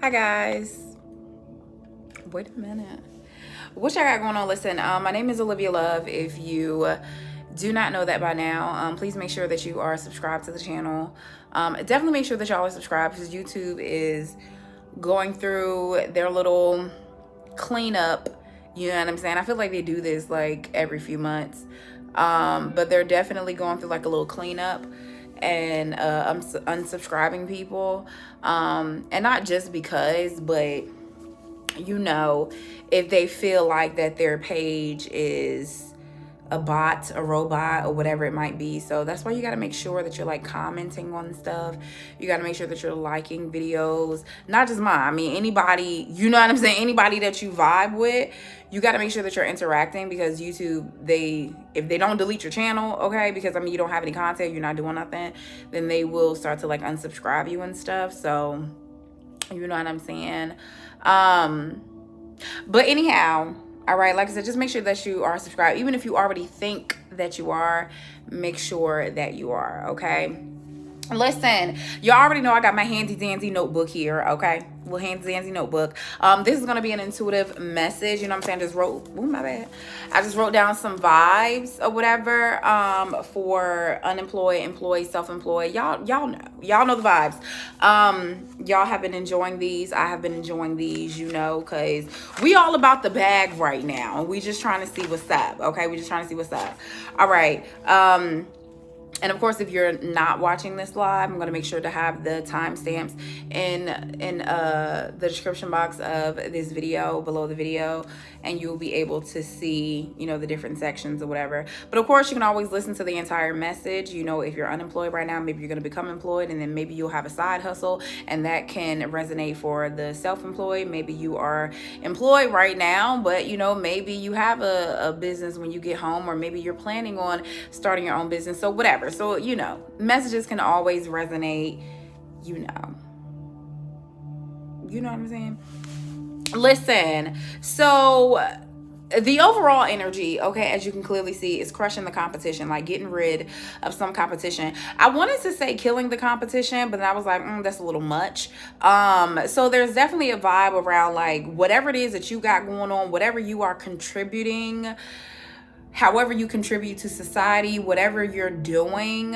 Hi guys. Wait a minute. What y'all got going on? Listen, my name is Olivia Love. If you do not know that by now, please make sure that you are subscribed to the channel. Definitely make sure that y'all are subscribed because YouTube is going through their little cleanup. You know what I'm saying? I feel like they do this like every few months. But they're definitely going through like a little cleanup and unsubscribing people. And not just because, but if they feel like that their page is a bot, a robot, or whatever it might be. So that's why you got to make sure that you're like commenting on stuff. You got to make sure that you're liking videos, not just mine. I mean, anybody, you know what I'm saying? Anybody that you vibe with, you got to make sure that you're interacting, because YouTube, if they don't delete your channel, okay, because I mean, you don't have any content, you're not doing nothing, then they will start to like unsubscribe you and stuff. So you know what I'm saying? But anyhow, all right, like I said, just make sure that you are subscribed. Even if you already think that you are, make sure that you are, okay? Listen, you already know I got my handy dandy notebook here, okay? Little handy dandy notebook. This is gonna be an intuitive message. You know what I'm saying? I just wrote down some vibes or whatever. For unemployed, employed, self-employed. Y'all know the vibes. Y'all have been enjoying these. I have been enjoying these. Cause we all about the bag right now. We just trying to see what's up. Okay, we just trying to see what's up. All right. And of course, if you're not watching this live, I'm going to make sure to have the timestamps in the description box of this video, below the video, and you'll be able to see, the different sections or whatever. But of course, you can always listen to the entire message. If you're unemployed right now, maybe you're going to become employed, and then maybe you'll have a side hustle, and that can resonate for the self-employed. Maybe you are employed right now, but maybe you have a business when you get home, or maybe you're planning on starting your own business. So whatever. So, messages can always resonate, You know what I'm saying? Listen, so the overall energy, okay, as you can clearly see, is crushing the competition, like getting rid of some competition. I wanted to say killing the competition, but then I was like, that's a little much. So there's definitely a vibe around like whatever it is that you got going on, whatever you are contributing, however you contribute to society, whatever you're doing.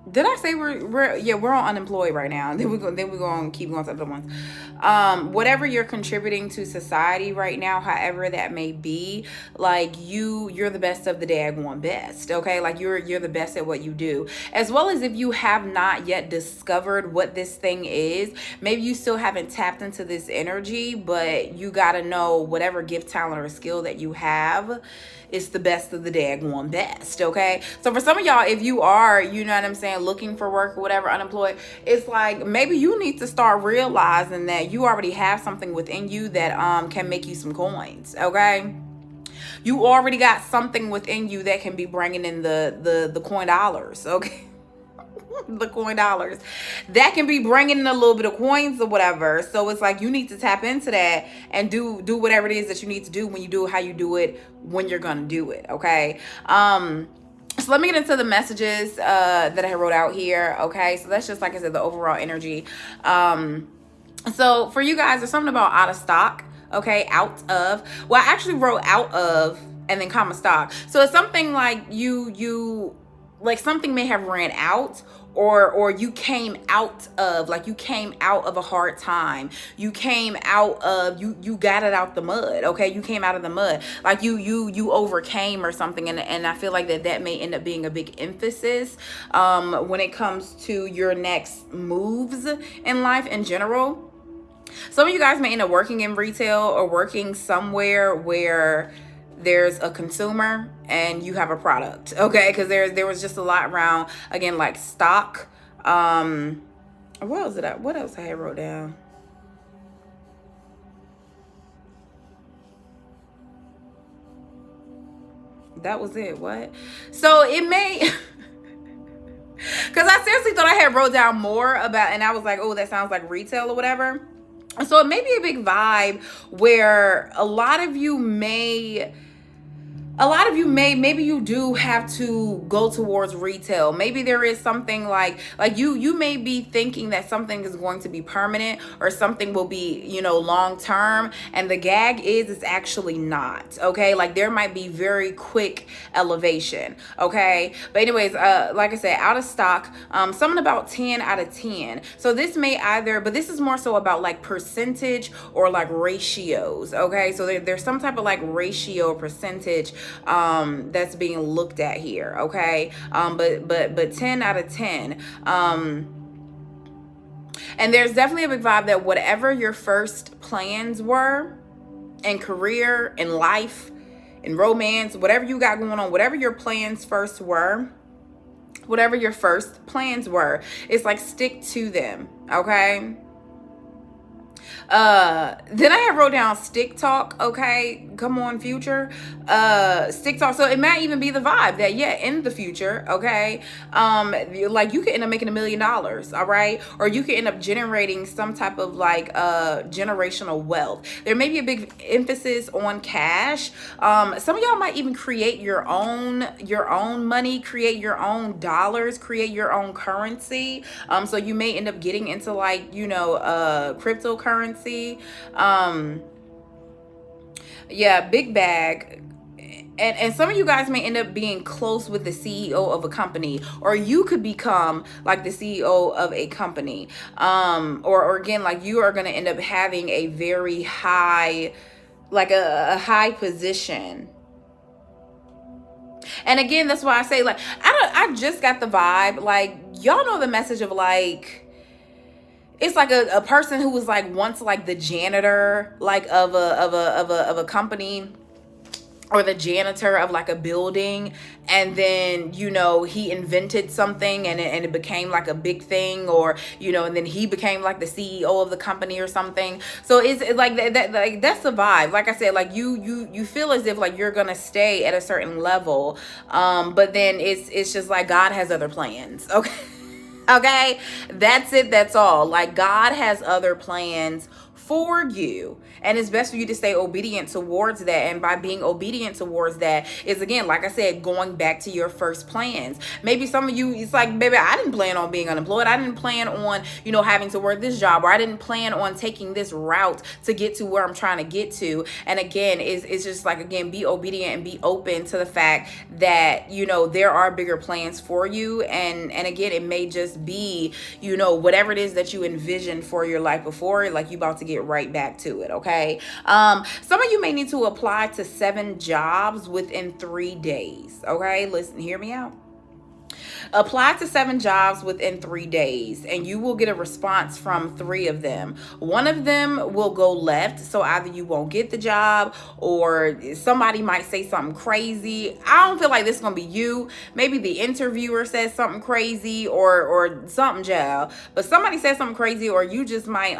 Did I say we're on unemployed right now? Then we're going to keep going to the other ones. Whatever you're contributing to society right now, however that may be, like you're the best of the daggone best, okay? Like you're the best at what you do. As well as if you have not yet discovered what this thing is, maybe you still haven't tapped into this energy, but you got to know whatever gift, talent, or skill that you have, it's the best of the daggone best, okay? So for some of y'all, if you are, looking for work or whatever, unemployed, it's like maybe you need to start realizing that you already have something within you that can make you some coins, okay? You already got something within you that can be bringing in the coin dollars, okay? The coin dollars that can be bringing in a little bit of coins or whatever. So it's like you need to tap into that and do whatever it is that you need to do when you do it, how you do it, when you're gonna do it, okay? So let me get into the messages that I wrote out here, okay? So that's just, like I said, the overall energy. So for you guys, there's something about out of stock, okay? Out of. Well, I actually wrote out of and then comma stock. So it's something like you like something may have ran out, or you came out of, like you came out of a hard time. You came out of, you got it out the mud, okay? You came out of the mud, like you overcame or something. And I feel like that may end up being a big emphasis when it comes to your next moves in life in general. Some of you guys may end up working in retail or working somewhere where there's a consumer and you have a product, okay? Because there was just a lot around, again, like stock. What else I had wrote down? That was it. What? So it may because I seriously thought I had wrote down more about, and I was like, oh, that sounds like retail or whatever. So it may be a big vibe where a lot of you may a lot of you maybe you do have to go towards retail. Maybe there is something like you may be thinking that something is going to be permanent or something will be, you know, long term, and the gag is it's actually not. Okay, like there might be very quick elevation. Okay, but anyways, like I said, out of stock, something about 10 out of 10. So this may either, but this is more so about like percentage or like ratios. Okay, so there's some type of like ratio or percentage that's being looked at here. Okay, but 10 out of 10. And there's definitely a big vibe that whatever your first plans were in career, in life, in romance, whatever you got going on, whatever your plans first were, whatever your first plans were, it's like stick to them. Okay, then I have wrote down stick talk. Okay, come on, future. Stick talk. So it might even be the vibe that, yeah, in the future, okay, like you could end up making $1 million, all right, or you could end up generating some type of like generational wealth. There may be a big emphasis on cash. Some of y'all might even create your own money, create your own dollars, create your own currency. So you may end up getting into like, you know, cryptocurrency. Yeah, big bag. And some of you guys may end up being close with the CEO of a company, or you could become like the CEO of a company. Or again, like you are going to end up having a very high, like a high position. And again, that's why I say, like, I just got the vibe, like, y'all know the message of like, it's like a person who was like once like the janitor like of a company, or the janitor of like a building, and then, you know, he invented something and it became like a big thing, or, you know, and then he became like the CEO of the company or something. So it's like that like that's the vibe. Like I said, like you feel as if like you're gonna stay at a certain level, but then it's just like God has other plans. Okay. Okay, that's it. That's all. Like God has other plans for you, and it's best for you to stay obedient towards that. And by being obedient towards that is, again, like I said, going back to your first plans. Maybe some of you, it's like, baby, I didn't plan on being unemployed. I didn't plan on, you know, having to work this job, or I didn't plan on taking this route to get to where I'm trying to get to. And again, it's just like, again, be obedient and be open to the fact that, you know, there are bigger plans for you. And again, it may just be, you know, whatever it is that you envisioned for your life before, like you about to get right back to it. Okay, some of you may need to apply to 7 jobs within 3 days. Okay, listen, hear me out. Apply to 7 jobs within 3 days, and you will get a response from 3 of them. One of them will go left, so either you won't get the job, or somebody might say something crazy. I don't feel like this is gonna be you. Maybe the interviewer says something crazy, or something, child. But somebody says something crazy, or you just might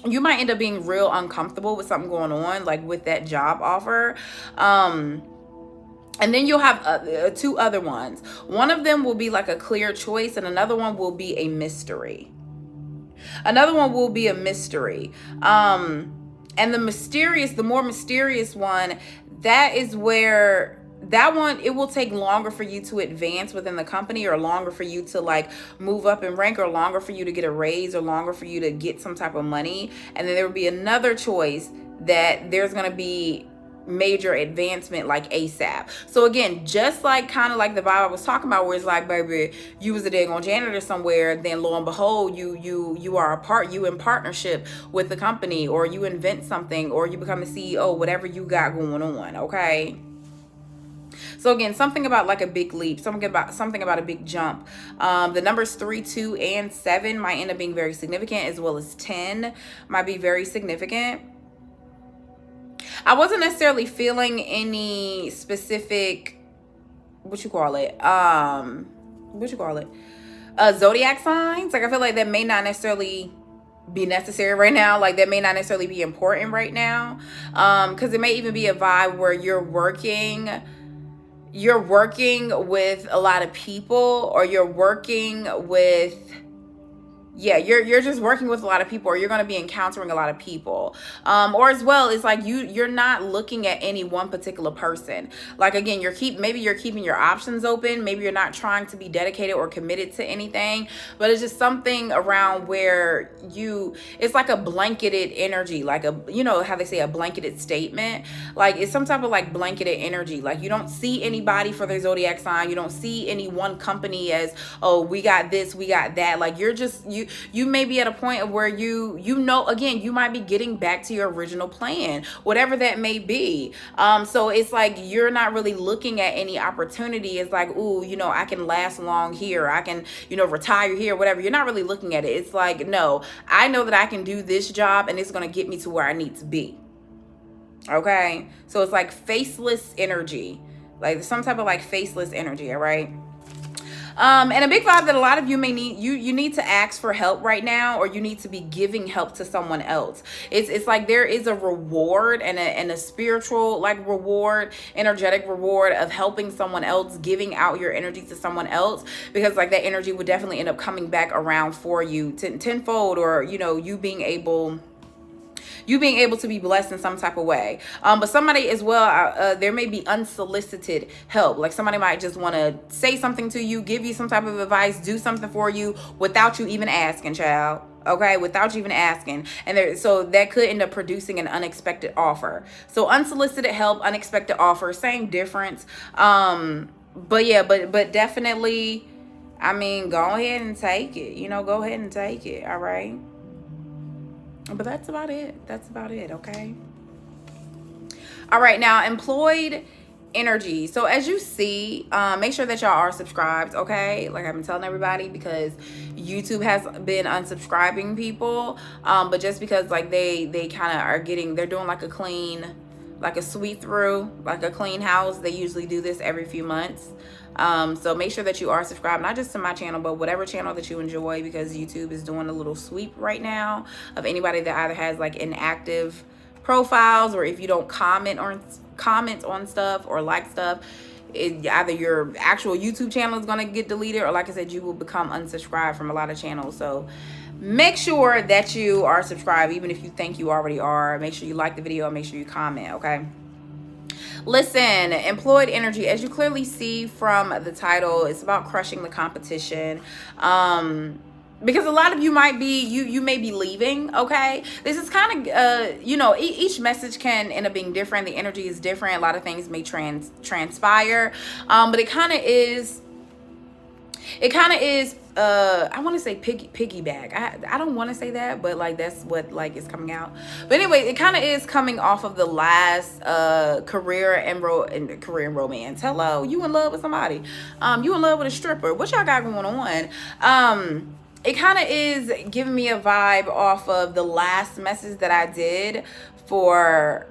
you might end up being real uncomfortable with something going on, like with that job offer. And then you'll have 2 other ones. One of them will be like a clear choice, and another one will be a mystery. Another one will be a mystery. And the more mysterious one, that is where that one, it will take longer for you to advance within the company, or longer for you to like move up in rank, or longer for you to get a raise, or longer for you to get some type of money. And then there will be another choice that there's going to be major advancement like ASAP. So again, just like kind of like the vibe I was talking about, where it's like, baby, you was a daggone janitor somewhere, then lo and behold, you are you in partnership with the company, or you invent something, or you become a CEO, whatever you got going on. Okay. So again, something about like a big leap, something about a big jump. The numbers 3, 2, and 7 might end up being very significant, as well as 10 might be very significant. I wasn't necessarily feeling any specific, zodiac signs. Like I feel like that may not necessarily be necessary right now. Like that may not necessarily be important right now. Because it may even be a vibe where you're working with a lot of people, or you're working with Yeah, you're just working with a lot of people, or you're going to be encountering a lot of people, or as well, it's like you're not looking at any one particular person. Like, again, maybe you're keeping your options open, maybe you're not trying to be dedicated or committed to anything, but it's just something around where it's like a blanketed energy, like a, you know how they say a blanketed statement, like it's some type of like blanketed energy. Like, you don't see anybody for their zodiac sign, you don't see any one company as, oh, we got this, we got that. Like, you may be at a point of where again, you might be getting back to your original plan, whatever that may be. So it's like you're not really looking at any opportunity. It's like, ooh, I can last long here, I can, retire here, whatever. You're not really looking at it. It's like, no, I know that I can do this job and it's going to get me to where I need to be. Okay, so it's like faceless energy, like some type of like faceless energy. All right. And a big vibe that a lot of you may need, you need to ask for help right now, or you need to be giving help to someone else. It's like there is a reward and a spiritual like reward, energetic reward of helping someone else, giving out your energy to someone else, because like that energy would definitely end up coming back around for you tenfold, or you being able to be blessed in some type of way. But somebody as well, there may be unsolicited help. Like somebody might just want to say something to you, give you some type of advice, do something for you without you even asking, child. Okay, without you even asking. And so that could end up producing an unexpected offer. So unsolicited help, unexpected offer, same difference. But yeah, but definitely, I mean, go ahead and take it. Go ahead and take it. All right. But that's about it. Okay. All right, now employed energy. So as you see, make sure that y'all are subscribed, okay? Like I've been telling everybody, because YouTube has been unsubscribing people, but just because like they kind of they're doing like a sweep through, like a clean house. They usually do this every few months. So make sure that you are subscribed, not just to my channel, but whatever channel that you enjoy, because YouTube is doing a little sweep right now of anybody that either has like inactive profiles, or if you don't comment on stuff or like stuff, either your actual YouTube channel is going to get deleted, or like I said, you will become unsubscribed from a lot of channels. So make sure that you are subscribed, even if you think you already are. Make sure you like the video and make sure you comment, okay? Listen, employed energy, as you clearly see from the title, it's about crushing the competition. Because a lot of you might be, you may be leaving, okay? This is kind of, each message can end up being different. The energy is different. A lot of things may transpire. But it kind of is, I want to say piggyback. I don't want to say that, but like that's what like is coming out. But anyway, it kind of is coming off of the last career and romance. Hello, you in love with somebody? You in love with a stripper? What y'all got going on? It kind of is giving me a vibe off of the last message that I did for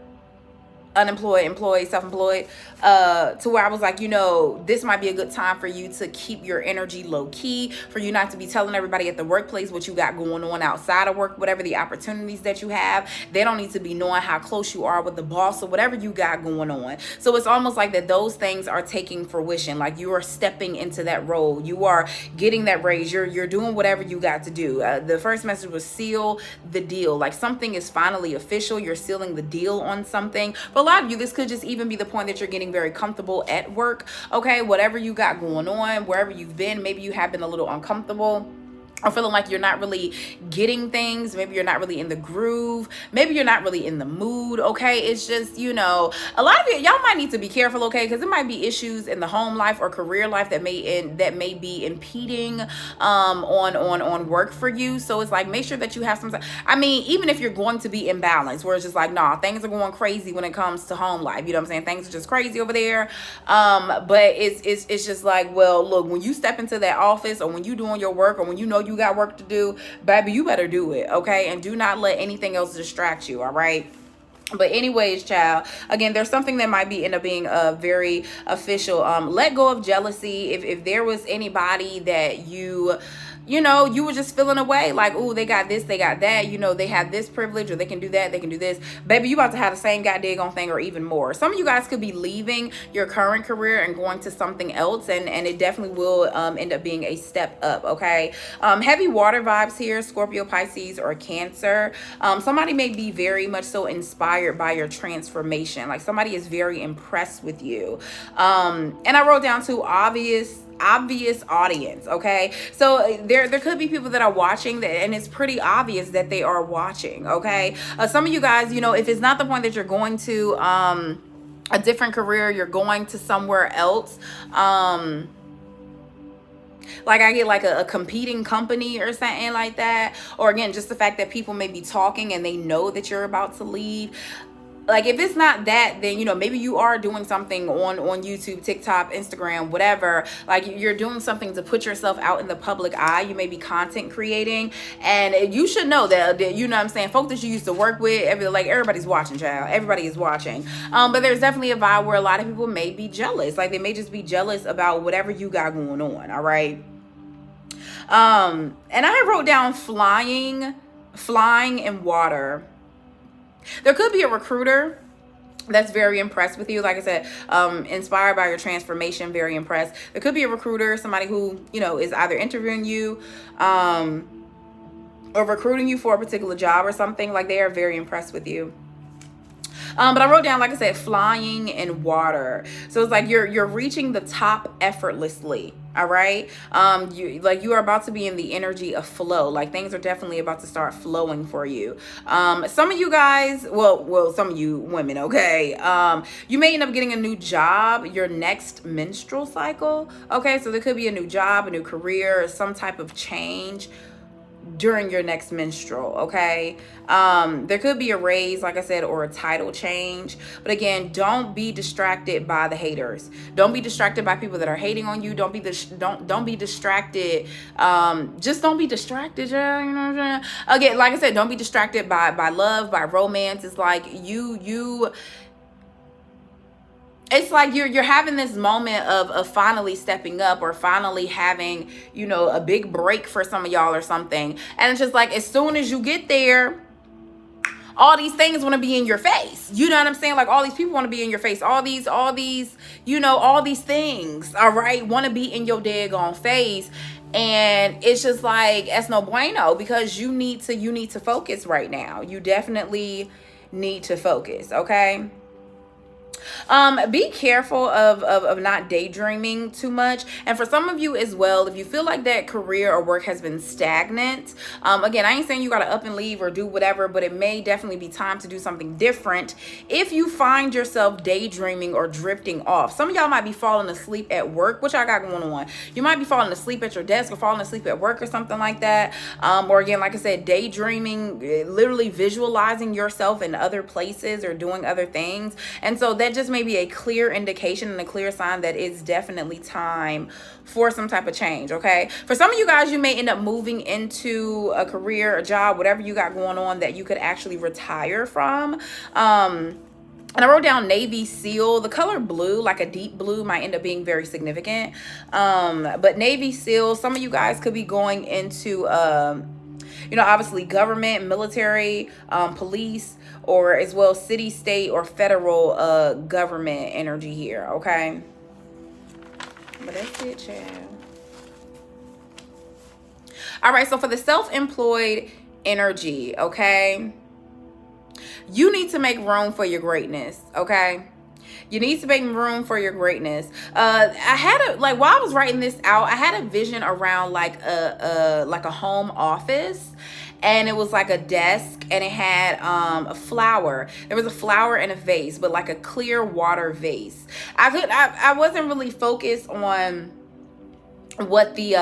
unemployed, employed, self-employed, to where I was like, this might be a good time for you to keep your energy low key, for you not to be telling everybody at the workplace what you got going on outside of work, whatever the opportunities that you have. They don't need to be knowing how close you are with the boss or whatever you got going on. So it's almost like that those things are taking fruition. Like you are stepping into that role. You are getting that raise. You're doing whatever you got to do. The first message was seal the deal. Like something is finally official. You're sealing the deal on something. For a lot of you, this could just even be the point that you're getting very comfortable at work. Okay, whatever you got going on, wherever you've been, maybe you have been a little uncomfortable, or feeling like you're not really getting things. Maybe you're not really in the groove. Maybe you're not really in the mood. Okay, it's just, a lot of y'all might need to be careful, okay, because there might be issues in the home life or career life that may be impeding on work for you. So it's like, make sure that you have some, even if you're going to be imbalanced, where it's just like, nah, things are going crazy when it comes to home life, you know what I'm saying? Things are just crazy over there. But it's just like, well, look, when you step into that office, or when you doing your work, or when you got work to do, baby, you better do it, okay? And do not let anything else distract you, all right? But anyways, child, again, there's something that might end up being very official. Let go of jealousy. If there was anybody that you you know, you were just feeling away like, oh, they got this, they got that, you know, they have this privilege, or they can do that, they can do this. Baby, you about to have the same goddamn thing or even more. Some of you guys could be leaving your current career and going to something else, and it definitely will end up being a step up, okay? Heavy water vibes here, Scorpio, Pisces, or Cancer. Somebody may be very much so inspired by your transformation. Like somebody is very impressed with you. And I wrote down two obvious audience, okay? So there could be people that are watching that, and it's pretty obvious that they are watching, okay? Some of you guys, you know, if it's not the point that you're going to a different career, you're going to somewhere else, like I get like a competing company or something like that, or again, just the fact that people may be talking and they know that you're about to leave. Like if it's not that, then, you know, maybe you are doing something on YouTube, TikTok, Instagram, whatever. Like you're doing something to put yourself out in the public eye. You may be content creating, and you should know that, you know what I'm saying, folks that you used to work with, everybody's watching, child. Everybody is watching. But there's definitely a vibe where a lot of people may be jealous. Like they may just be jealous about whatever you got going on. All right. And I wrote down flying in water. There could be a recruiter that's very impressed with you. Like I said, inspired by your transformation, very impressed. There could be a recruiter, somebody who, you know, is either interviewing you or recruiting you for a particular job or something. Like they are very impressed with you. But I wrote down, like I said, flying in water. So it's like you're reaching the top effortlessly. All right. You are about to be in the energy of flow. Like things are definitely about to start flowing for you. Some of you guys, well, some of you women, okay. You may end up getting a new job, your next menstrual cycle. Okay. So there could be a new job, a new career, some type of change during your next menstrual, okay? There could be a raise, like I said, or a title change. But again, don't be distracted by the haters. Don't be distracted by people that are hating on you. Don't be distracted. Just don't be distracted. You know what I'm saying? Again, like I said, don't be distracted by love, by romance. It's like it's like you're having this moment of finally stepping up, or finally having, you know, a big break for some of y'all or something. And it's just like, as soon as you get there, all these things want to be in your face. You know what I'm saying? Like all these people want to be in your face. All these, you know, all these things, all right, want to be in your daggone face. And it's just like, it's no bueno, because you need to focus right now. You definitely need to focus, okay? Be careful of not daydreaming too much. And for some of you as well, if you feel like that career or work has been stagnant, again, I ain't saying you gotta up and leave or do whatever, but it may definitely be time to do something different if you find yourself daydreaming or drifting off. Some of y'all might be falling asleep at work, which I got going on. You might be falling asleep at your desk or falling asleep at work or something like that. Or again, like I said, daydreaming, literally visualizing yourself in other places or doing other things. And so that just may be a clear indication and a clear sign that it's definitely time for some type of change, okay? For some of you guys, you may end up moving into a career, a job, whatever you got going on that you could actually retire from. And I wrote down Navy SEAL. The color blue, like a deep blue, might end up being very significant. But Navy SEAL, some of you guys could be going into you know, obviously government, military, police, or as well city, state, or federal government energy here, okay? But that's it, child. All right, so for the self-employed energy, okay, you need to make room for your greatness, okay? You need to make room for your greatness. I had while I was writing this out, I had a vision around like a home office, and it was like a desk, and it had a flower. There was a flower in a vase, but like a clear water vase. I wasn't really focused on what the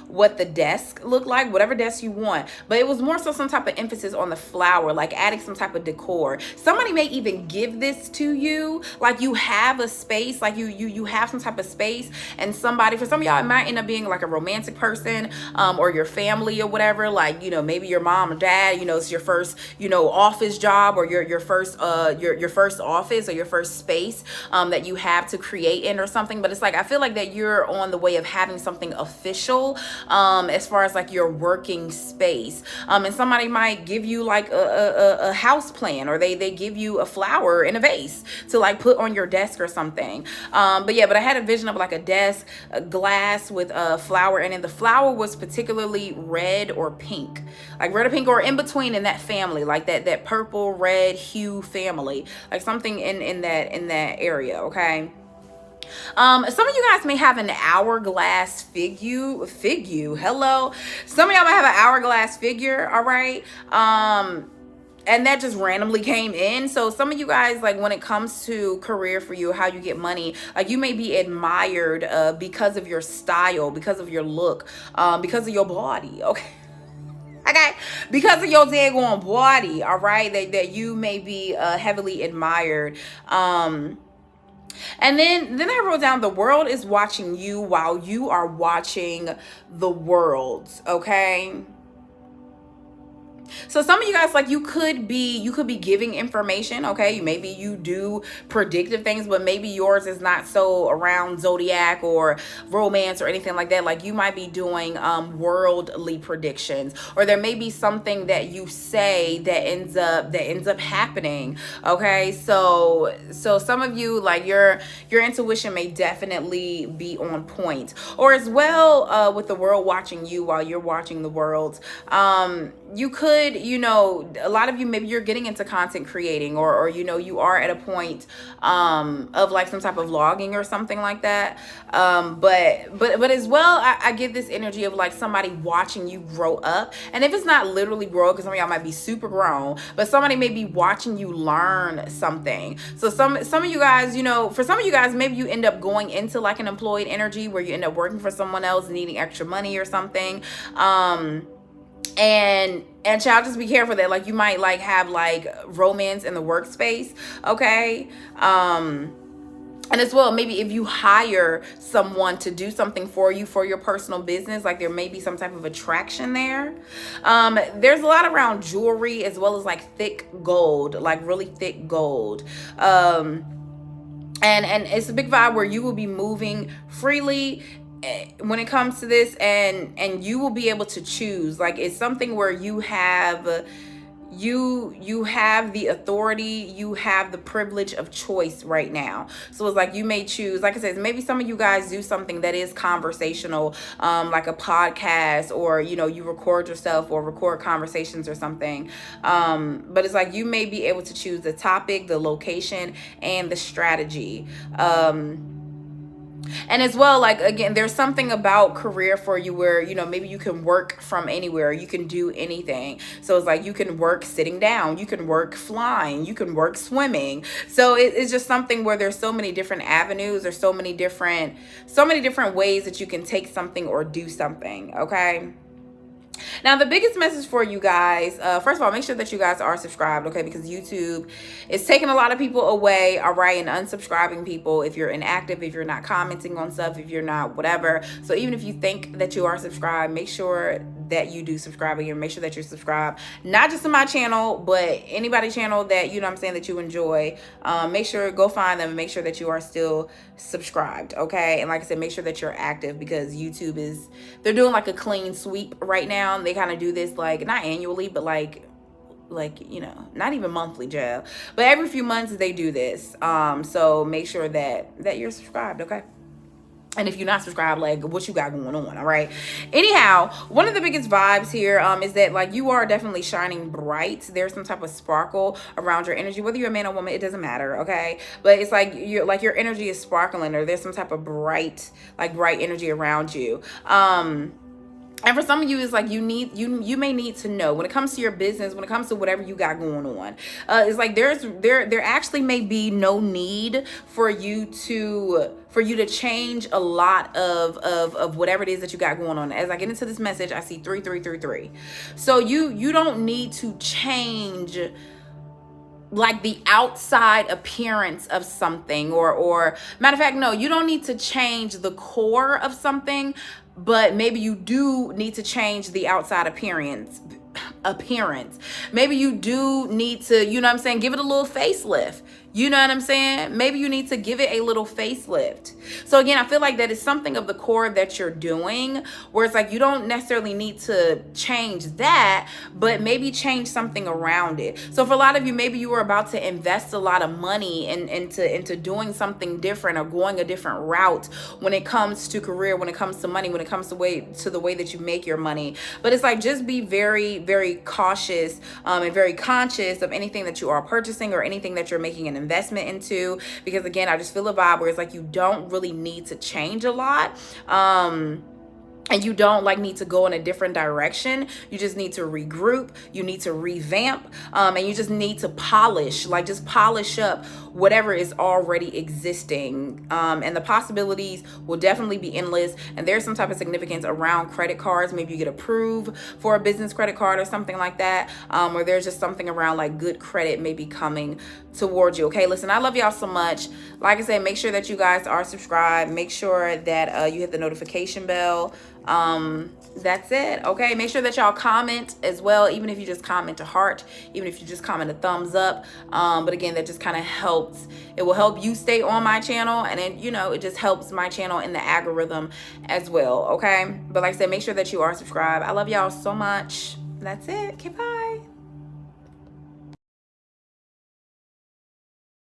what the desk looked like, whatever desk you want, but it was more so some type of emphasis on the flower, like adding some type of decor. Somebody may even give this to you, like you have a space, like you have some type of space, and somebody, for some of y'all, it might end up being like a romantic person, or your family or whatever, like, you know, maybe your mom or dad, you know, it's your first, you know, office job, or your first your first office or your first space that you have to create in or something. But it's like, I feel like that you're on the way of of having something official, as far as like your working space. And somebody might give you like a house plan, or they give you a flower in a vase to like put on your desk or something. But I had a vision of like a desk, a glass with a flower, and then the flower was particularly red or pink, like red or pink, or in between in that family, like that purple red hue family, like something in that area. Okay. Some of you guys may have an hourglass figure. Hello. Some of y'all might have an hourglass figure. All right. And that just randomly came in. So some of you guys, like when it comes to career for you, how you get money, like you may be admired because of your style, because of your look, because of your body. Okay. Okay, because of your daggone body. All right, that you may be heavily admired. And then I wrote down, the world is watching you while you are watching the world. Okay. So some of you guys, like you could be giving information. Okay, maybe you do predictive things, but maybe yours is not so around zodiac or romance or anything like that. Like you might be doing worldly predictions, or there may be something that you say that ends up happening. Okay, so some of you, like your intuition may definitely be on point, or as well with the world watching you while you're watching the world. You could, a lot of you, maybe you're getting into content creating, or you are at a point of like some type of vlogging or something like that. But as well, I get this energy of like somebody watching you grow up. And if it's not literally grow up, because some of y'all might be super grown, but somebody may be watching you learn something. So some of you guys, for some of you guys, maybe you end up going into like an employed energy where you end up working for someone else, needing extra money or something. And child, just be careful that like you might like have like romance in the workspace. Okay. And as well, maybe if you hire someone to do something for you for your personal business, like there may be some type of attraction there. There's a lot around jewelry, as well as like thick gold, like really thick gold. And it's a big vibe where you will be moving freely when it comes to this, and you will be able to choose. Like it's something where you have the authority, you have the privilege of choice right now. So it's like you may choose, like I said, maybe some of you guys do something that is conversational, like a podcast, or you record yourself or record conversations or something. But it's like you may be able to choose the topic, the location, and the strategy. And as well, like, again, there's something about career for you where, maybe you can work from anywhere. You can do anything. So it's like you can work sitting down. You can work flying. You can work swimming. So it's just something where there's so many different avenues. There's so many different ways that you can take something or do something. Okay. Now, the biggest message for you guys, first of all, make sure that you guys are subscribed, okay? Because YouTube is taking a lot of people away, all right, and unsubscribing people if you're inactive, if you're not commenting on stuff, if you're not whatever. So even if you think that you are subscribed, make sure that you do subscribe again. Make sure that you're subscribed, not just to my channel, but anybody's channel that, that you enjoy. Make sure, go find them and make sure that you are still subscribed, okay? And like I said, make sure that you're active, because YouTube they're doing like a clean sweep right now. They kind of do this like not annually, but like not even monthly, Joe, but every few months they do this. So make sure that you're subscribed, okay? And if you're not subscribed, like what you got going on, all right? Anyhow, one of the biggest vibes here is that like you are definitely shining bright. There's some type of sparkle around your energy, whether you're a man or woman, it doesn't matter, okay? But it's like your energy is sparkling, or there's some type of bright energy around you. And for some of you, it's like you may need to know when it comes to your business, when it comes to whatever you got going on. It's like there actually may be no need for you to change a lot of whatever it is that you got going on. As I get into this message, I see 3333. So you don't need to change like the outside appearance of something, or matter of fact, no, you don't need to change the core of something, but maybe you do need to change the outside appearance. Maybe you do need to, give it a little facelift. You know what I'm saying? Maybe you need to give it a little facelift. So again, I feel like that is something of the core that you're doing, where it's like you don't necessarily need to change that, but maybe change something around it. So for a lot of you, maybe you were about to invest a lot of money into doing something different or going a different route when it comes to career, when it comes to money, when it comes to the way that you make your money. But it's like, just be very, very cautious and very conscious of anything that you are purchasing or anything that you're making an investment into, because again, I just feel a vibe where it's like you don't really need to change a lot. And you don't like need to go in a different direction. You just need to regroup. You need to revamp. And you just need to polish, like just polish up whatever is already existing. And the possibilities will definitely be endless. And there's some type of significance around credit cards. Maybe you get approved for a business credit card or something like that. Or there's just something around like good credit maybe coming towards you. Okay, listen, I love y'all so much. Like I said, make sure that you guys are subscribed. Make sure that you hit the notification bell. That's it. Okay, make sure that y'all comment as well, even if you just comment a heart, even if you just comment a thumbs up. But again, that just kind of helps. It will help you stay on my channel, and then, you know, it just helps my channel in the algorithm as well. Okay, but like I said, make sure that you are subscribed. I love y'all so much. That's it. Okay, bye.